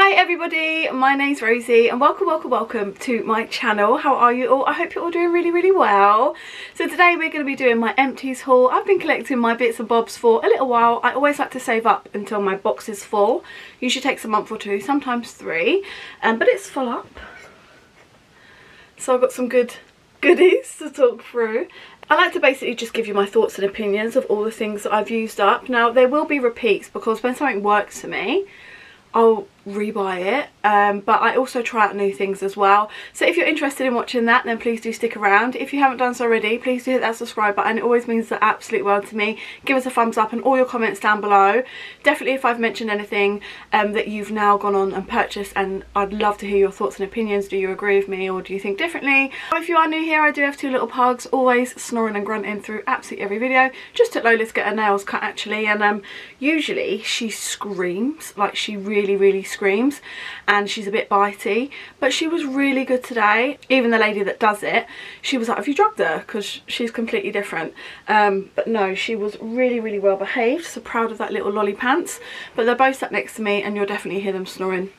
Hi everybody, my name's Rosie and welcome to my channel. How are you all? I hope you're all doing really well. So today we're going to be doing my empties haul. I've been collecting my bits and bobs for a little while. I always like to save up until my box is full. Usually takes a month or two, sometimes 3, but it's full up. So I've got some goodies to talk through. I like to basically just give you my thoughts and opinions of all the things that I've used up. Now there will be repeats because when something works for me, I'll rebuy it, but I also try out new things as well. So if you're interested in watching that, then please do stick around. If you haven't done so already, please do hit that subscribe button. It always means the absolute world to me. Give us a thumbs up and all your comments down below. Definitely if I've mentioned anything that you've now gone on and purchased, and I'd love to hear your thoughts and opinions. Do you agree with me or do you think differently? If you are new here, I do have 2 little pugs, always snoring and grunting through absolutely every video. Just took Lola's get her nails cut actually, and usually she screams, like she really screams, and she's a bit bitey, but she was really good today. Even the lady that does it, she was like, have you drugged her? Because she's completely different. But no, she was really well behaved. So proud of that little lolly pants. But they're both sat next to me and you'll definitely hear them snoring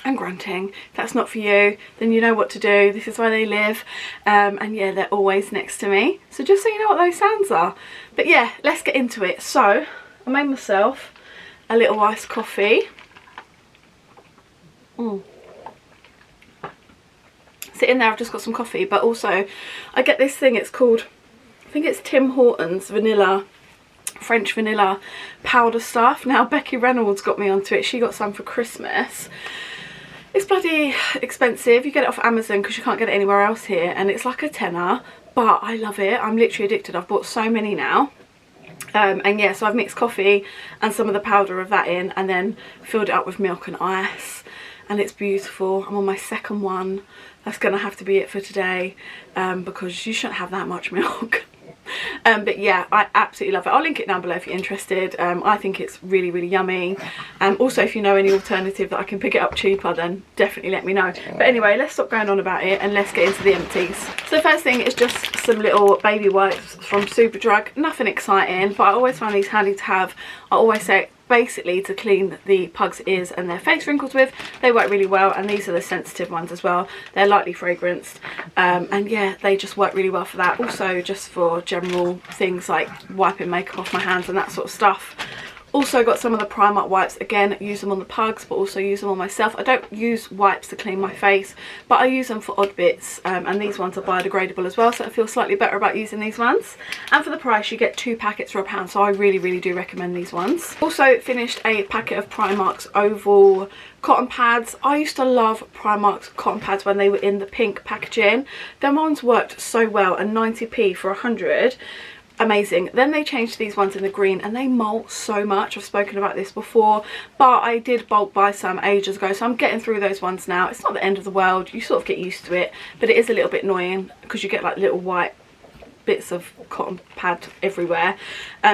and grunting. If that's not for you, then you know what to do. This is where they live, and yeah, they're always next to me, so just so you know what those sounds are. But yeah, let's get into it. So I made myself a little iced coffee. Sitting there, I've just got some coffee, but also I get this thing, it's called, I think it's Tim Hortons vanilla, French vanilla powder stuff. Now Becky Reynolds got me onto it. She got some for Christmas. It's bloody expensive. You get it off Amazon because you can't get it anywhere else here, and it's like a tenner, but I love it. I'm literally addicted. I've bought so many now. And yeah, so I've mixed coffee and some of the powder of that in, and then filled it up with milk and ice, and it's beautiful. I'm on my second one. That's gonna have to be it for today, because you shouldn't have that much milk. But yeah, I absolutely love it. I'll link it down below if you're interested. I think it's really yummy. Also, if you know any alternative that I can pick it up cheaper, then definitely let me know. But anyway, let's stop going on about it and let's get into the empties. So the first thing is just some little baby wipes from Superdrug. Nothing exciting, but I always find these handy to have. I always say basically to clean the pug's ears and their face wrinkles with. They work really well, and these are the sensitive ones as well. They're lightly fragranced, and yeah, they just work really well for that. Also just for general things like wiping makeup off my hands and that sort of stuff. Also got some of the Primark wipes. Again, use them on the pugs, but also use them on myself. I don't use wipes to clean my face, but I use them for odd bits, and these ones are biodegradable as well, so I feel slightly better about using these ones. And for the price, you get 2 packets for £1, so I really do recommend these ones. Also finished a packet of Primark's oval cotton pads. I used to love Primark's cotton pads when they were in the pink packaging. Them ones worked so well, and 90p for 100. Amazing. Then they changed these ones in the green, and they molt so much. I've spoken about this before, but I did bulk buy some ages ago, so I'm getting through those ones now. It's not the end of the world. You sort of get used to it, but it is a little bit annoying because you get like little white bits of cotton pad everywhere.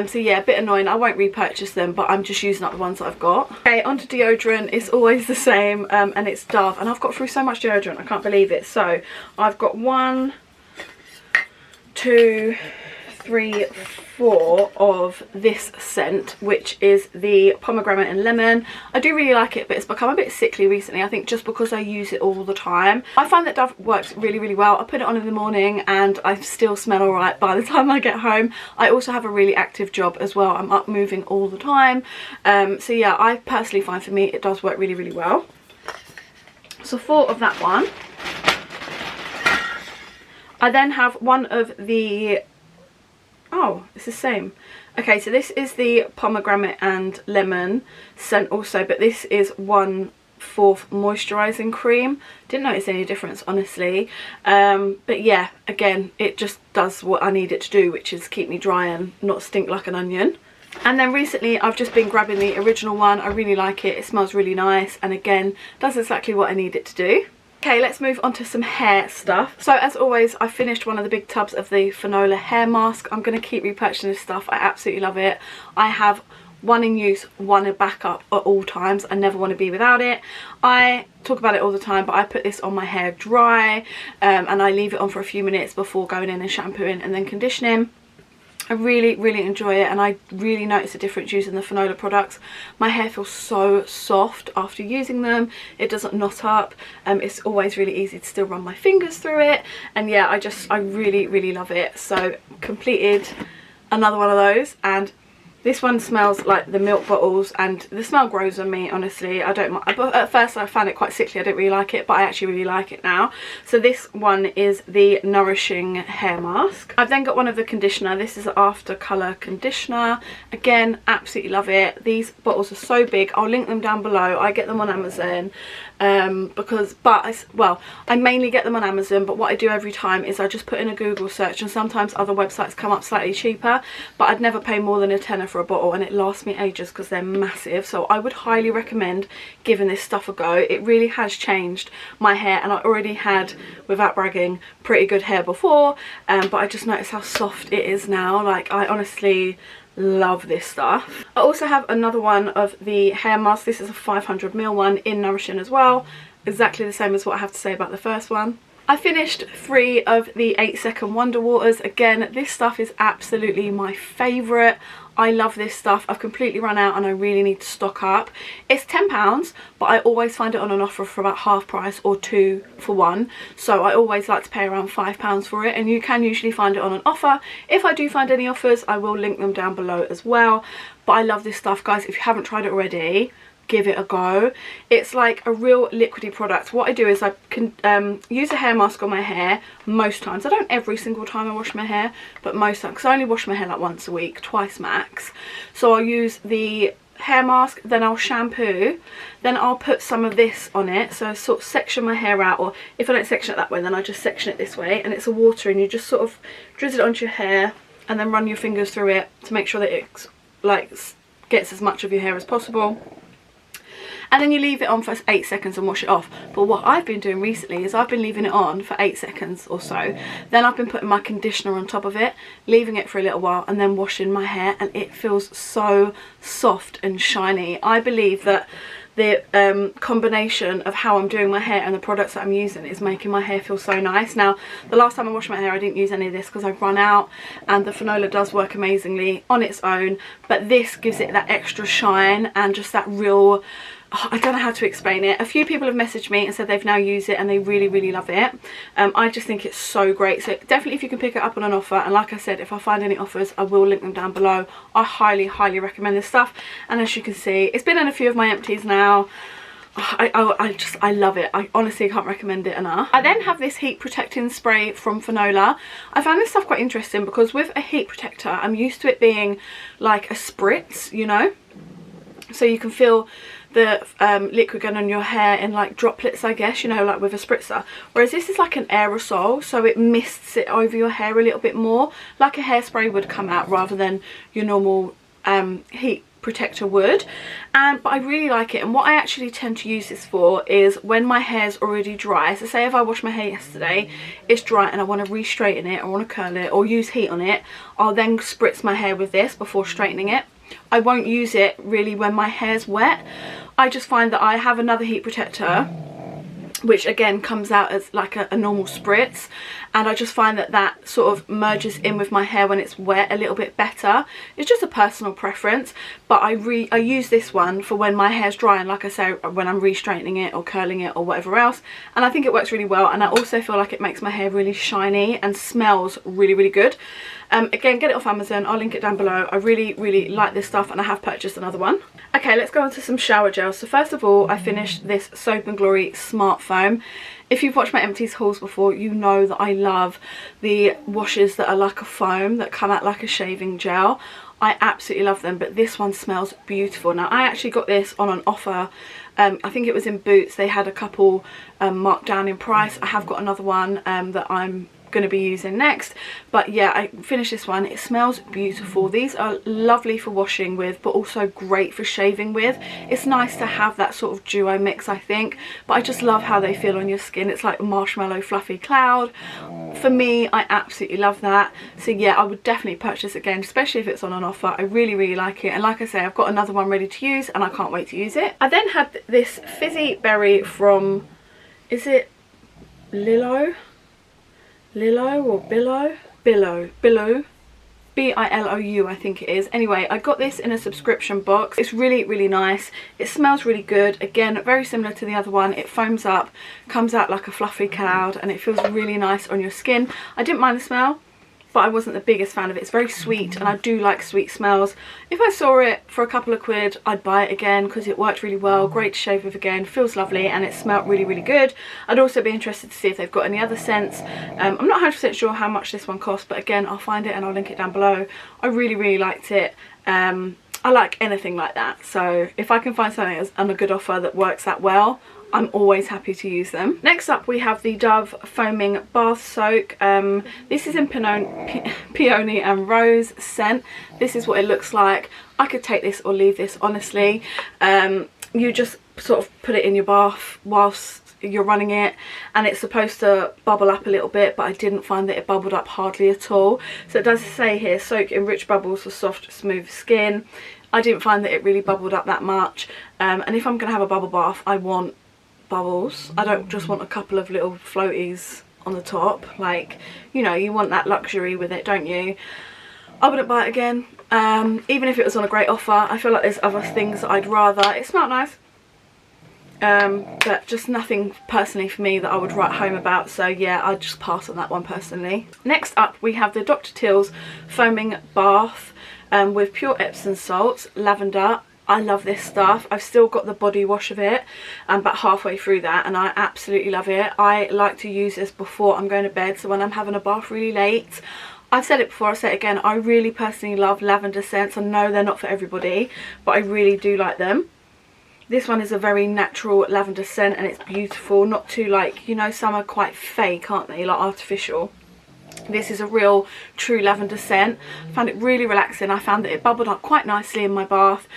So yeah, a bit annoying. I won't repurchase them, but I'm just using up the ones that I've got. Okay, onto deodorant. It's always the same, and it's Dove, and I've got through so much deodorant, I can't believe it. So I've got 1, 2, 3, 4 of this scent, which is the pomegranate and lemon. I do really like it, but it's become a bit sickly recently, I think, just because I use it all the time. I find that Dove works really well. I put it on in the morning and I still smell alright by the time I get home. I also have a really active job as well. I'm up moving all the time, so yeah, I personally find for me it does work really well. So 4 of that one. I then have one of the, oh, it's the same. Okay, so this is the pomegranate and lemon scent also, but this is 1/4 moisturising cream. Didn't notice any difference, honestly. But yeah, again, it just does what I need it to do, which is keep me dry and not stink like an onion. And then recently I've just been grabbing the original one. I really like it. It smells really nice, and again, does exactly what I need it to do. Okay, let's move on to some hair stuff. So as always, I finished one of the big tubs of the Fanola hair mask. I'm going to keep repurchasing this stuff. I absolutely love it. I have 1 in use, 1 in backup at all times. I never want to be without it. I talk about it all the time, but I put this on my hair dry, and I leave it on for a few minutes before going in and shampooing and then conditioning. I really, really enjoy it, and I really notice a difference using the Fanola products. My hair feels so soft after using them. It doesn't knot up. It's always really easy to still run my fingers through it, and yeah, I really, really love it. So completed another one of those, and this one smells like the milk bottles, and the smell grows on me, honestly. I don't mind. At first I found it quite sickly, I didn't really like it, but I actually really like it now. So this one is the Nourishing Hair Mask. I've then got one of the conditioner. This is After Colour Conditioner. Again, absolutely love it. These bottles are so big. I'll link them down below. I get them on Amazon. I mainly get them on Amazon, but what I do every time is I just put in a Google search, and sometimes other websites come up slightly cheaper, but I'd never pay more than a tenner for a bottle, and it lasts me ages because they're massive. So I would highly recommend giving this stuff a go. It really has changed my hair, and I already had, without bragging, pretty good hair before, but I just noticed how soft it is now. Like, I honestly love this stuff. I also have another one of the hair mask. This is a 500ml one in Nourishing as well. Exactly the same as what I have to say about the first one. I finished 3 of the 8-second Wonder Waters. Again, this stuff is absolutely my favourite. I love this stuff. I've completely run out and I really need to stock up. It's £10, but I always find it on an offer for about half price or 2 for 1. So I always like to pay around £5 for it, and you can usually find it on an offer. If I do find any offers, I will link them down below as well. But I love this stuff, guys. If you haven't tried it already, give it a go. It's like a real liquidy product. What I do is I can use a hair mask on my hair most times. I don't every single time I wash my hair, but most times, because I only wash my hair like once a week, twice max. So I'll use the hair mask, then I'll shampoo, then I'll put some of this on it, so I sort of section my hair out, or if I don't section it that way, then I just section it this way, and it's a water, and you just sort of drizzle it onto your hair and then run your fingers through it to make sure that it like gets as much of your hair as possible. And then you leave it on for 8 seconds and wash it off. But what I've been doing recently is I've been leaving it on for 8 seconds or so. Then I've been putting my conditioner on top of it, leaving it for a little while, and then washing my hair, and it feels so soft and shiny. I believe that the combination of how I'm doing my hair and the products that I'm using is making my hair feel so nice. Now, the last time I washed my hair, I didn't use any of this because I've run out, and the Fanola does work amazingly on its own, but this gives it that extra shine and just that real, I don't know how to explain it. A few people have messaged me and said they've now used it and they really, really love it. I just think it's so great. So definitely, if you can pick it up on an offer, and like I said, if I find any offers, I will link them down below. I highly, highly recommend this stuff. And as you can see, it's been in a few of my empties now. I love it. I honestly can't recommend it enough. I then have this heat protecting spray from Fanola. I found this stuff quite interesting because with a heat protector, I'm used to it being like a spritz, you know, so you can feel the liquid going on your hair in like droplets, I guess, you know, like with a spritzer. Whereas this is like an aerosol, so it mists it over your hair a little bit more, like a hairspray would come out rather than your normal heat protector would. But I really like it, and what I actually tend to use this for is when my hair's already dry. So say if I washed my hair yesterday, it's dry and I want to re-straighten it, or want to curl it or use heat on it, I'll then spritz my hair with this before straightening it. I won't use it really when my hair's wet. I just find that I have another heat protector which again comes out as like a normal spritz, and I just find that that sort of merges in with my hair when it's wet a little bit better. It's just a personal preference, but I use this one for when my hair's dry, and like I say, when I'm re-straightening it or curling it or whatever else, and I think it works really well. And I also feel like it makes my hair really shiny and smells really, really good. Again, get it off Amazon. I'll link it down below. I really, really like this stuff, and I have purchased another one. Okay, let's go on to some shower gels. So first of all, I finished this Soap & Glory Smart Foam. If you've watched my Empties hauls before, you know that I love the washes that are like a foam, that come out like a shaving gel. I absolutely love them, but this one smells beautiful. Now, I actually got this on an offer. I think it was in Boots. They had a couple marked down in price. I have got another one that I'm going to be using next, but yeah, I finished this one. It smells beautiful. These are lovely for washing with, but also great for shaving with. It's nice to have that sort of duo mix, I think, but I just love how they feel on your skin. It's like a marshmallow fluffy cloud. For me, I absolutely love that. So yeah, I would definitely purchase again, especially if it's on an offer. I really, really like it, and like I say, I've got another one ready to use and I can't wait to use it. I then had this fizzy berry from, is it Lilo or Billow? Billow Bilou, I think it is. Anyway, I got this in a subscription box. It's really, really nice. It smells really good. Again, very similar to the other one. It foams up, comes out like a fluffy cloud, and it feels really nice on your skin. I didn't mind the smell, but I wasn't the biggest fan of it. It's very sweet, and I do like sweet smells. If I saw it for a couple of quid, I'd buy it again because it worked really well. Great to shave with again, feels lovely, and it smelled really, really good. I'd also be interested to see if they've got any other scents. I'm not 100% sure how much this one costs, but again, I'll find it and I'll link it down below. I really, really liked it. I like anything like that, so if I can find something that's on a good offer that works that well, I'm always happy to use them. Next up, we have the Dove Foaming Bath Soak. This is in Peony and Rose scent. This is what it looks like. I could take this or leave this, honestly. You just sort of put it in your bath whilst you're running it, and it's supposed to bubble up a little bit, but I didn't find that it bubbled up hardly at all. So it does say here, soak in rich bubbles for soft, smooth skin. I didn't find that it really bubbled up that much. And if I'm going to have a bubble bath, I want bubbles. I don't just want a couple of little floaties on the top. Like, you know, you want that luxury with it, don't you? I wouldn't buy it again, even if it was on a great offer. I feel like there's other things that I'd rather. It smelled nice, but just nothing personally for me that I would write home about, so yeah, I'd just pass on that one personally. Next up, we have the Dr. Teal's Foaming Bath with pure Epsom salts, lavender. I love this stuff. I've still got the body wash of it. I'm about halfway through that, and I absolutely love it. I like to use this before I'm going to bed, so when I'm having a bath really late. I've said it before, I'll say it again, I really personally love lavender scents. I know they're not for everybody, but I really do like them. This one is a very natural lavender scent, and it's beautiful. Not too, like, you know, some are quite fake, aren't they, like artificial. This is a real true lavender scent. I found it really relaxing. I found that it bubbled up quite nicely in my bath.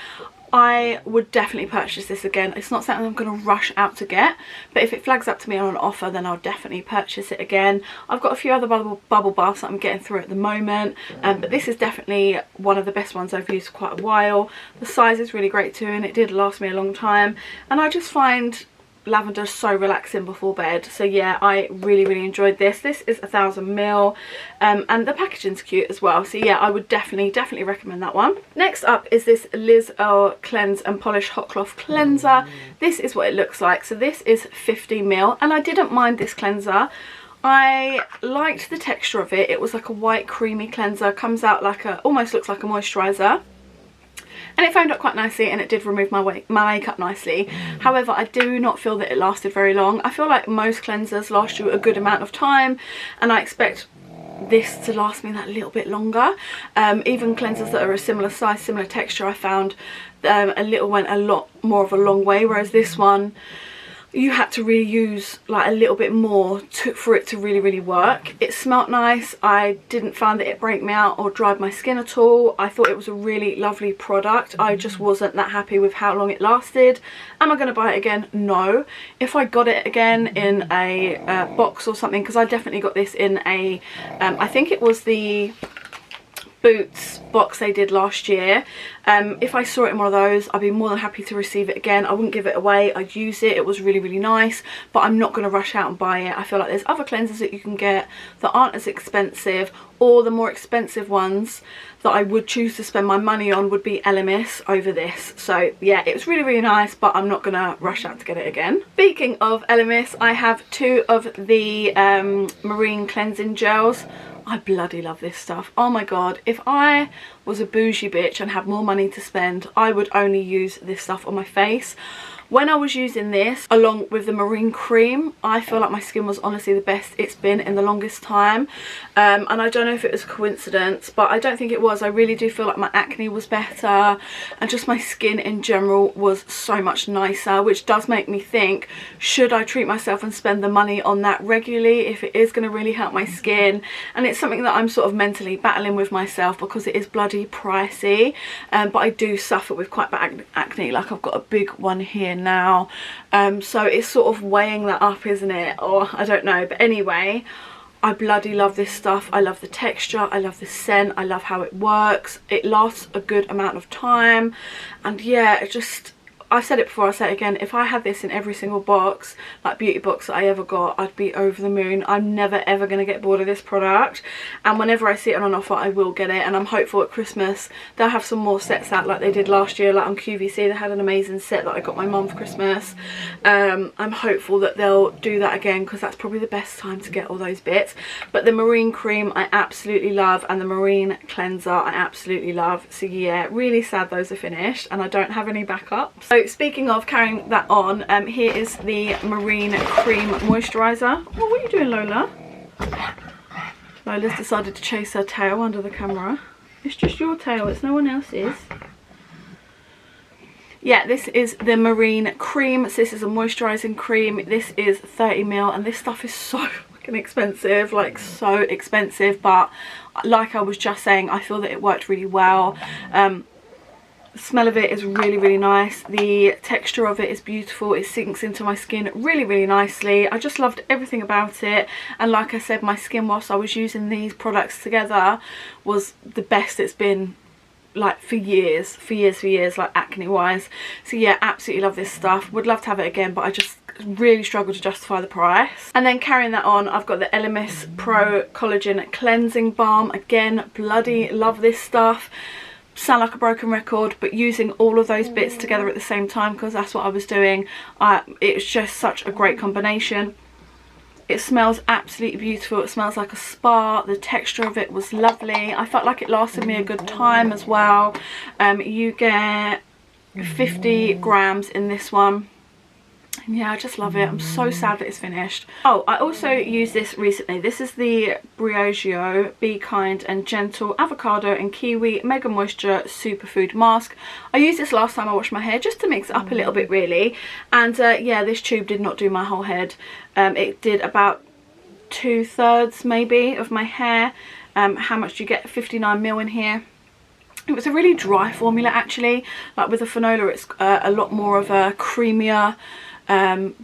I would definitely purchase this again. It's not something I'm going to rush out to get, but if it flags up to me on an offer, then I'll definitely purchase it again. I've got a few other bubble baths that I'm getting through at the moment, but this is definitely one of the best ones I've used for quite a while. The size is really great too, and it did last me a long time, and I just find lavender so relaxing before bed. So yeah, I really, really enjoyed this. This is 1000 ml, and the packaging's cute as well, so yeah, I would definitely recommend that one. Next up is this Liz Earle Cleanse and Polish Hot Cloth Cleanser. This is what it looks like. So this is 50 ml, and I didn't mind this cleanser. I liked the texture of it. It was like a white creamy cleanser, comes out like a, almost looks like a moisturiser. And it foamed up quite nicely, and it did remove my makeup nicely. However, I do not feel that it lasted very long. I feel like most cleansers last you a good amount of time, and I expect this to last me that little bit longer. Even cleansers that are a similar size, similar texture, I found a little went a lot more of a long way, whereas this one, you had to really use like a little bit more for it to really work. It smelt nice. I didn't find that it broke me out or dried my skin at all. I thought it was a really lovely product. I just wasn't that happy with how long it lasted. Am I going to buy it again? No. If I got it again in a box or something, because I definitely got this in a I think it was the Boots box they did last year. If I saw it in one of those, I'd be more than happy to receive it again. I wouldn't give it away. I'd use it. It was really nice, but I'm not going to rush out and buy it. I feel like there's other cleansers that you can get that aren't as expensive, or the more expensive ones that I would choose to spend my money on would be Elemis over this. So yeah, it was really nice, but I'm not going to rush out to get it again. Speaking of Elemis, I have two of the marine cleansing gels. I bloody love this stuff. Oh my god, if I was a bougie bitch and had more money to spend, I would only use this stuff on my face. When I was using this along with the marine cream, I feel like my skin was honestly the best it's been in the longest time. And I don't know if it was a coincidence, but I don't think it was. I really do feel like my acne was better, and just my skin in general was so much nicer, which does make me think, should I treat myself and spend the money on that regularly if it is going to really help my skin? And it's something that I'm sort of mentally battling with myself, because it is bloody pricey, but I do suffer with quite bad acne. Like, I've got a big one here now, so it's sort of weighing that up, isn't it? Or I don't know, but anyway, I bloody love this stuff. I love the texture, I love the scent, I love how it works. It lasts a good amount of time, and yeah, it just, I've said it before, I'll say it again, if I had this in every single box, like beauty box that I ever got, I'd be over the moon. I'm never ever going to get bored of this product, and whenever I see it on an offer I will get it. And I'm hopeful at Christmas they'll have some more sets out like they did last year, like on QVC they had an amazing set that I got my mum for Christmas. I'm hopeful that they'll do that again, because that's probably the best time to get all those bits. But the marine cream I absolutely love, and the marine cleanser I absolutely love. So yeah, really sad those are finished and I don't have any backup. So speaking of carrying that on, here is the marine cream moisturizer. Oh, what are you doing, Lola? Lola's decided to chase her tail under the camera. It's just your tail, it's no one else's. Yeah, this is the marine cream. So this is a moisturising cream. This is 30ml, and this stuff is so fucking expensive, like so expensive, but like I was just saying, I feel that it worked really well. The smell of it is really, really nice. The texture of it is beautiful. It sinks into my skin really, really nicely. I just loved everything about it. And like I said, my skin whilst I was using these products together was the best it's been, like for years, like acne wise. So yeah, absolutely love this stuff. Would love to have it again, but I just really struggle to justify the price. And then carrying that on, I've got the Elemis Pro Collagen Cleansing Balm. Again, bloody love this stuff. Sound like a broken record, but using all of those bits together at the same time, because that's what I was doing, it's just such a great combination. It smells absolutely beautiful. It smells like a spa. The texture of it was lovely. I felt like it lasted me a good time as well. You get 50 grams in this one. And yeah, I just love it. I'm so sad that it's finished. Oh, I also used this recently. This is the Briogeo Be Kind and Gentle Avocado and Kiwi Mega Moisture Superfood Mask. I used this last time I washed my hair just to mix it up a little bit really. And yeah, this tube did not do my whole head. It did about 2/3 maybe of my hair. How much do you get? 59ml in here. It was a really dry formula actually. Like with the Fanola, it's a lot more of a creamier,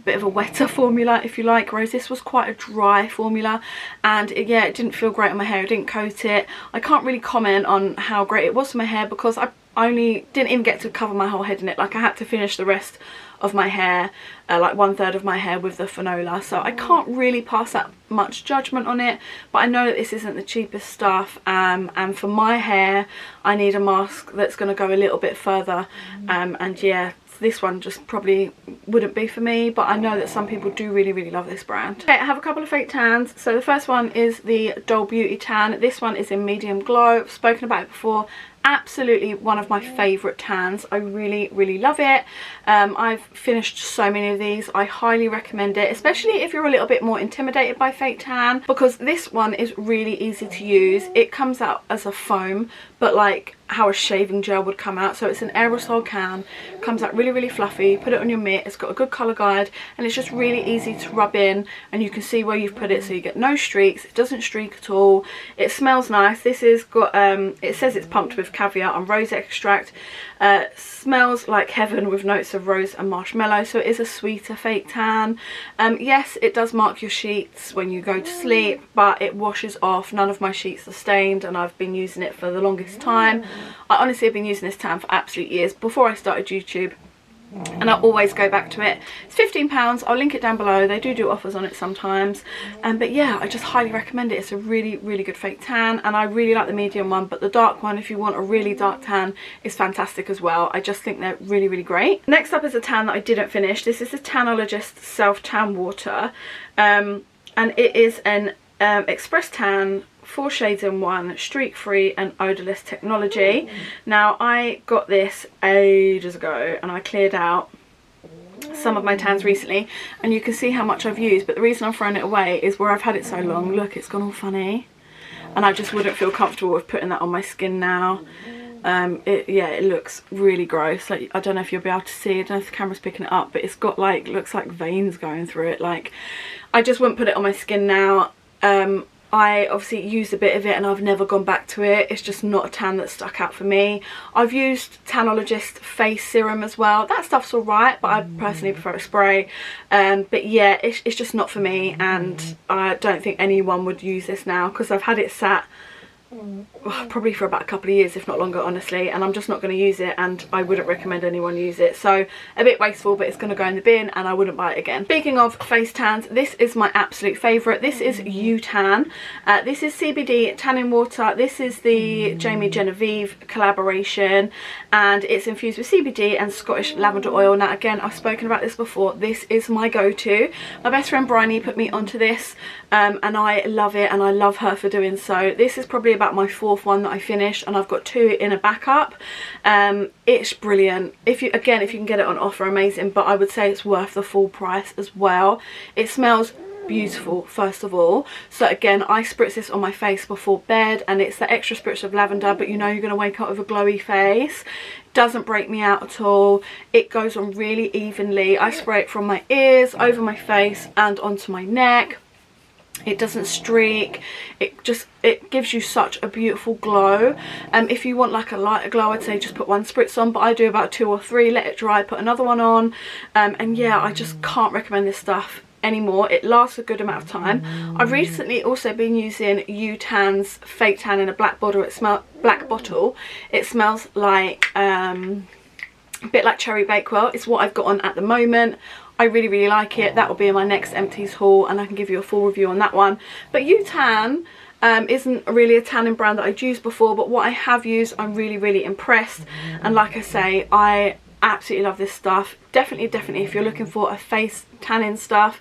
bit of a wetter formula if you like, whereas this was quite a dry formula. And yeah, it didn't feel great on my hair. I didn't coat it. I can't really comment on how great it was for my hair, because I only didn't even get to cover my whole head in it. Like I had to finish the rest of my hair, like 1/3 of my hair with the Fanola, so I can't really pass that much judgment on it. But I know that this isn't the cheapest stuff, and for my hair I need a mask that's going to go a little bit further, and yeah, this one just probably wouldn't be for me, but I know that some people do really, really love this brand. Okay, I have a couple of fake tans. So the first one is the Doll Beauty tan. This one is in medium glow. I've spoken about it before. Absolutely one of my favourite tans. I really, really love it. I've finished so many of these. I highly recommend it, especially if you're a little bit more intimidated by fake tan, because this one is really easy to use. It comes out as a foam, but like how a shaving gel would come out. So it's an aerosol can, comes out really, really fluffy. Put it on your mitt. It's got a good colour guide, and it's just really easy to rub in, and you can see where you've put it, so you get no streaks. It doesn't streak at all. It smells nice. This is got it says it's pumped with caviar and rose extract. Smells like heaven with notes of rose and marshmallow, so it is a sweeter fake tan. Yes, it does mark your sheets when you go to sleep, but it washes off. None of my sheets are stained, and I've been using it for the longest time. I honestly have been using this tan for absolute years, before I started YouTube, and I always go back to it. It's £15. I'll link it down below. They do offers on it sometimes, but yeah, I just highly recommend it. It's a really, really good fake tan, and I really like the medium one, but the dark one, if you want a really dark tan, is fantastic as well. I just think they're really, really great. Next up is a tan that I didn't finish. This is the Tanologist Self Tan Water, and it is an express tan, 4 shades in 1, streak free and odorless technology. Now I got this ages ago, and I cleared out some of my tans recently, and you can see how much I've used, but the reason I'm throwing it away is where I've had it so long. Look, it's gone all funny, and I just wouldn't feel comfortable with putting that on my skin now. Yeah, it looks really gross. Like, I don't know if you'll be able to see, I don't know if the camera's picking it up, but it's got like, looks like veins going through it. Like, I just wouldn't put it on my skin now. I obviously used a bit of it, and I've never gone back to it. It's just not a tan that stuck out for me. I've used Tanologist face serum as well. That stuff's alright, but I personally prefer a spray. But yeah, it's just not for me, and I don't think anyone would use this now, because I've had it sat probably for about a couple of years, if not longer, honestly, and I'm just not going to use it, and I wouldn't recommend anyone use it. So a bit wasteful, but it's going to go in the bin and I wouldn't buy it again. Speaking of face tans, this is my absolute favourite. This is U-Tan. This is CBD tanning water. This is the Jamie Genevieve collaboration, and it's infused with CBD and Scottish lavender oil. Now again, I've spoken about this before, this is my go-to. My best friend Bryony put me onto this, and I love it, and I love her for doing so. This is probably about my 4th one that I finished, and I've got 2 in a backup. It's brilliant. If you can get it on offer, amazing, but I would say it's worth the full price as well. It smells beautiful, first of all. So again, I spritz this on my face before bed, and it's the extra spritz of lavender, but you know you're going to wake up with a glowy face. Doesn't break me out at all. It goes on really evenly. I spray it from my ears, over my face, and onto my neck. It doesn't streak. It gives you such a beautiful glow. If you want like a lighter glow, I'd say just put 1 spritz on, but I do about 2 or 3, let it dry, put another one on, and yeah, I just can't recommend this stuff anymore. It lasts a good amount of time. I've recently also been using U-Tan's Fake Tan in a black bottle. It smells like a bit like cherry bakewell. It's what I've got on at the moment. I really like it. That will be in my next Empties haul, and I can give you a full review on that one. But U-Tan isn't really a tanning brand that I'd used before, but what I have used, I'm really impressed. And like I say, I absolutely love this stuff. Definitely if you're looking for a face tanning stuff,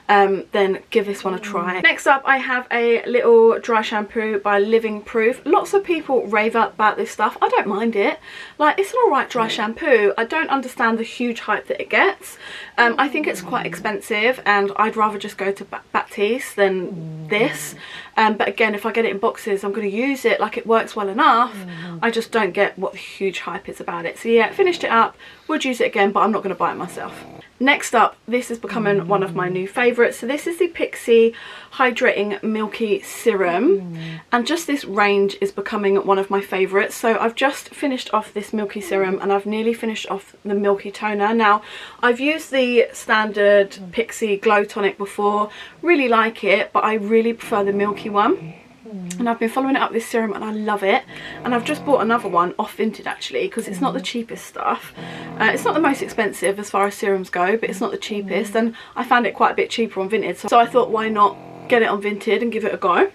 then give this one a try. Next up, I have a little dry shampoo by Living Proof. Lots of people rave up about this stuff. I don't mind it. Like, it's an alright dry shampoo. I don't understand the huge hype that it gets. I think it's quite expensive, and I'd rather just go to EMPTIES than this. But again, if I get it in boxes, I'm going to use it. Like, it works well enough. I just don't get what the huge hype is about it. So yeah, finished it up. Would use it again, but I'm not going to buy it myself. Next up, this is becoming one of my new favourites. So this is the Pixi Hydrating Milky Serum, and just this range is becoming one of my favourites. So I've just finished off this Milky Serum, and I've nearly finished off the Milky Toner. Now, I've used the standard Pixi Glow Tonic before, really like it, but I really prefer the Milky one. And I've been following it up this serum, and I love it. And I've just bought another one off Vinted, actually, because it's not the cheapest stuff. It's not the most expensive as far as serums go, but it's not the cheapest, and I found it quite a bit cheaper on Vinted, so I thought, why not get it on Vinted and give it a go.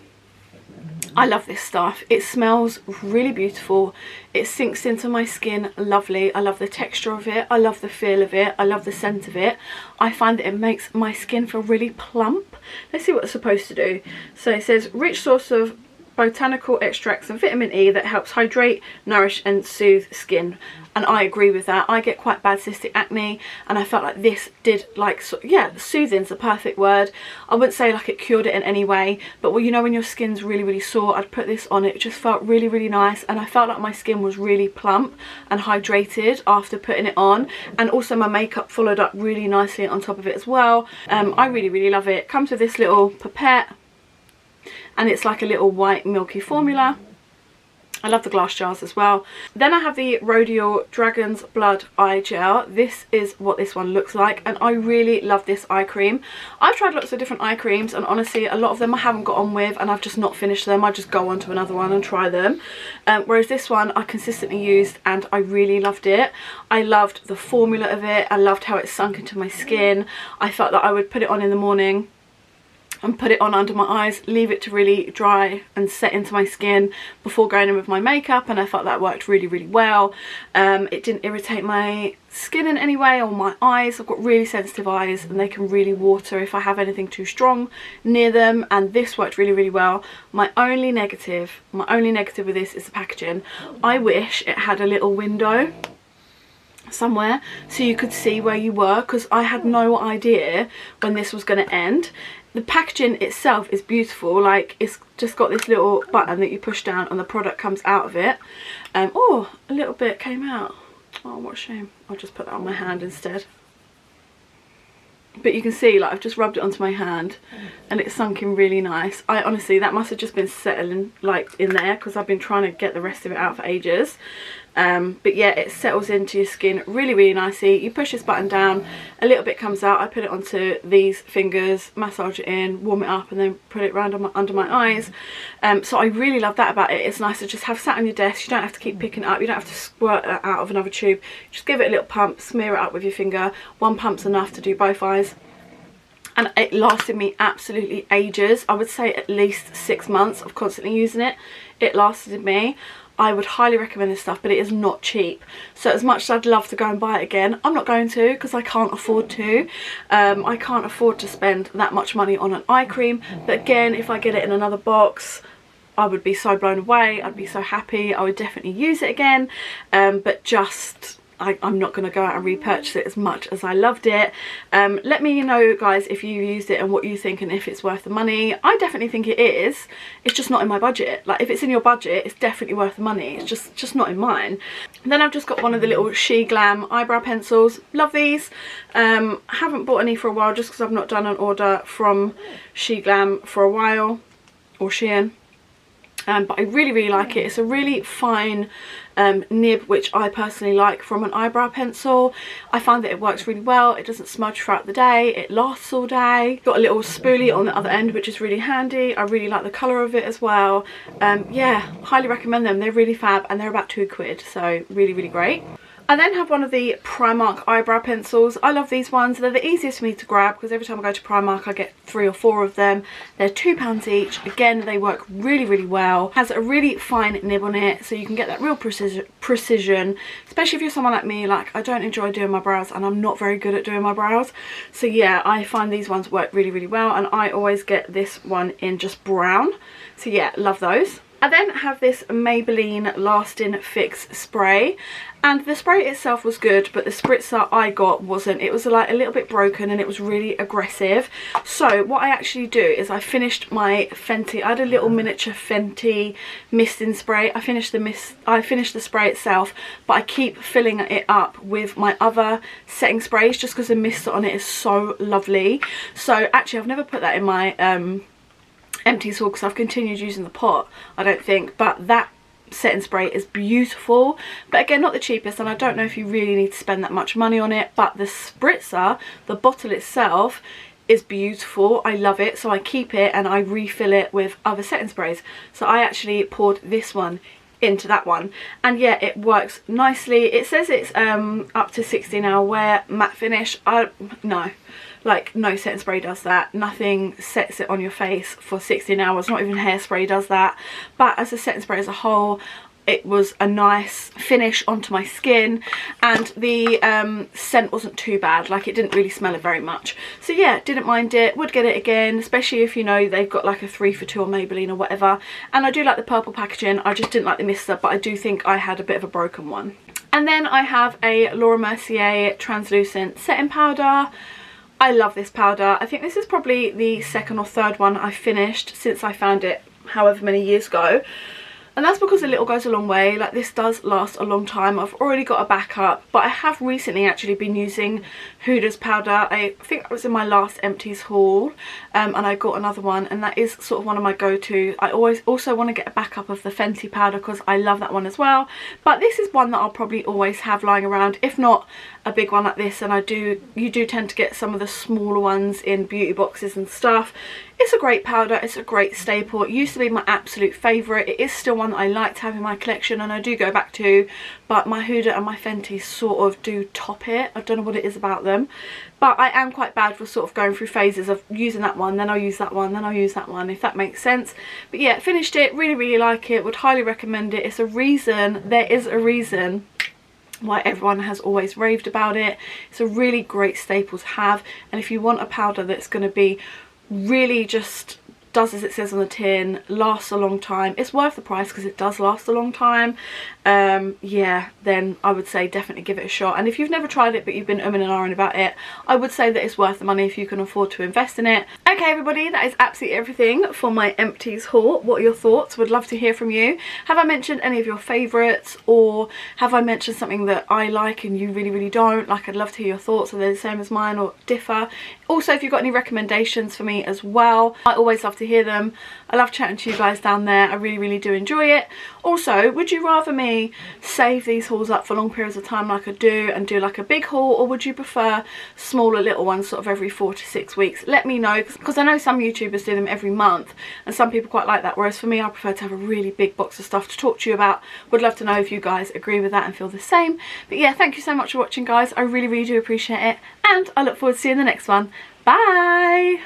I love this stuff. It smells really beautiful. It sinks into my skin lovely. I love the texture of it. I love the feel of it. I love the scent of it. I find that it makes my skin feel really plump. Let's see what it's supposed to do. So it says, rich source of botanical extracts and vitamin E that helps hydrate, nourish and soothe skin. And I agree with that. I get quite bad cystic acne, and I felt like this did, like, so, yeah, soothing's the perfect word. I wouldn't say like it cured it in any way, but well, you know, when your skin's really sore, I'd put this on. It just felt really nice, and I felt like my skin was really plump and hydrated after putting it on. And also my makeup followed up really nicely on top of it as well. I really love it. It comes with this little pipette, and it's like a little white milky formula. I love the glass jars as well. Then I have the Rodeo Dragon's Blood Eye Gel. This is what this one looks like, and I really love this eye cream. I've tried lots of different eye creams, and honestly a lot of them I haven't got on with, and I've just not finished them. I just go on to another one and try them. Whereas this one I consistently used, and I really loved it. I loved the formula of it. I loved how it sunk into my skin. I felt that I would put it on in the morning and put it on under my eyes, leave it to really dry and set into my skin before going in with my makeup, and I felt that worked really well. It didn't irritate my skin in any way, or my eyes. I've got really sensitive eyes, and they can really water if I have anything too strong near them, and this worked really well. My only negative with this is the packaging. I wish it had a little window somewhere so you could see where you were, because I had no idea when this was going to end. The packaging itself is beautiful. Like, it's just got this little button that you push down and the product comes out of it. Oh, a little bit came out. Oh, what a shame. I'll just put that on my hand instead. But you can see, like, I've just rubbed it onto my hand and it's sunk in really nice. I honestly, that must have just been settling like in there, because I've been trying to get the rest of it out for ages. But yeah, it settles into your skin really, really nicely. You push this button down, a little bit comes out, I put it onto these fingers, massage it in, warm it up, and then put it around under my eyes. So I really love that about it. It's nice to just have sat on your desk. You don't have to keep picking it up, you don't have to squirt it out of another tube. Just give it a little pump, smear it up with your finger. One pump's enough to do both eyes. And it lasted me absolutely ages. I would say at least 6 months of constantly using it. It lasted me. I would highly recommend this stuff, but it is not cheap. So as much as I'd love to go and buy it again, I'm not going to, because I can't afford to. I can't afford to spend that much money on an eye cream. But again, if I get it in another box, I would be so blown away. I'd be so happy. I would definitely use it again. But just... I'm not going to go out and repurchase it as much as I loved it. Let me know, guys, if you used it and what you think and if it's worth the money. I definitely think it is. It's just not in my budget. Like, if it's in your budget, it's definitely worth the money. It's just not in mine. And then I've just got one of the little She Glam eyebrow pencils. Love these. Haven't bought any for a while just because I've not done an order from She Glam for a while, or Shein. But I really, really like it. It's a really fine nib, which I personally like from an eyebrow pencil. I find that it works really well. It doesn't smudge throughout the day. It lasts all day. Got a little spoolie on the other end, which is really handy. I really like the colour of it as well. Yeah, highly recommend them. They're really fab, and they're about £2, so really, really great. I then have one of the Primark eyebrow pencils. I love these ones. They're the easiest for me to grab because every time I go to Primark I get 3 or 4 of them. They're £2 each. Again, they work really, really well. Has a really fine nib on it, so you can get that real precision, especially if you're someone like me. Like, I don't enjoy doing my brows and I'm not very good at doing my brows. So yeah, I find these ones work really, really well, and I always get this one in just brown. So yeah, love those. I then have this Maybelline Lasting Fix spray, and the spray itself was good, but the spritzer I got wasn't. It was like a little bit broken and it was really aggressive. So what I actually do is I finished my Fenty. I had a little miniature Fenty misting spray. I finished the spray itself, but I keep filling it up with my other setting sprays just because the mist on it is so lovely. So actually I've never put that in my empties haul because I've continued using the pot, I don't think, but that setting spray is beautiful. But again, not the cheapest, and I don't know if you really need to spend that much money on it, but the spritzer, the bottle itself, is beautiful. I love it, so I keep it and I refill it with other setting sprays. So I actually poured this one into that one, and yeah, it works nicely. It says it's up to 16-hour wear, matte finish. No, like, no setting spray does that. Nothing sets it on your face for 16 hours. Not even hairspray does that. But as a setting spray as a whole, it was a nice finish onto my skin, and the scent wasn't too bad. Like, it didn't really smell it very much. So yeah, didn't mind it. Would get it again, especially if, you know, they've got like a 3 for 2 on Maybelline or whatever. And I do like the purple packaging. I just didn't like the mister, but I do think I had a bit of a broken one. And then I have a Laura Mercier translucent setting powder. I love this powder. I think this is probably the 2nd or 3rd one I finished since I found it however many years ago. And that's because a little goes a long way. Like, this does last a long time. I've already got a backup, but I have recently actually been using Huda's powder. I think that was in my last empties haul, and I got another one, and that is sort of one of my go-to. I always also want to get a backup of the Fenty powder because I love that one as well. But this is one that I'll probably always have lying around, if not a big one like this. And you do tend to get some of the smaller ones in beauty boxes and stuff. It's a great powder. It's a great staple. It used to be my absolute favourite. It is still one that I like to have in my collection and I do go back to, but my Huda and my Fenty sort of do top it. I don't know what it is about them, but I am quite bad for sort of going through phases of using that one, then I'll use that one, then I'll use that one, if that makes sense. But yeah, finished it. Really, really like it. Would highly recommend it. It's a reason. There is a reason why everyone has always raved about it. It's a really great staple to have, and if you want a powder that's going to be really just does as it says on the tin, lasts a long time, it's worth the price because it does last a long time, yeah, then I would say definitely give it a shot. And if you've never tried it but you've been umming and ahhing about it, I would say that it's worth the money if you can afford to invest in it. Okay everybody, that is absolutely everything for my empties haul. What are your thoughts? Would love to hear from you. Have I mentioned any of your favourites, or have I mentioned something that I like and you really, really don't? Like, I'd love to hear your thoughts. Are they the same as mine or differ? Also, if you've got any recommendations for me as well, I always love to hear them. I love chatting to you guys down there. I really do enjoy it. Also, would you rather me save these hauls up for long periods of time like I do and do like a big haul, or would you prefer smaller little ones sort of every 4 to 6 weeks? Let me know, because I know some YouTubers do them every month and some people quite like that, whereas for me I prefer to have a really big box of stuff to talk to you about. Would love to know if you guys agree with that and feel the same. But yeah, thank you so much for watching, guys. I really do appreciate it, and I look forward to seeing the next one. Bye.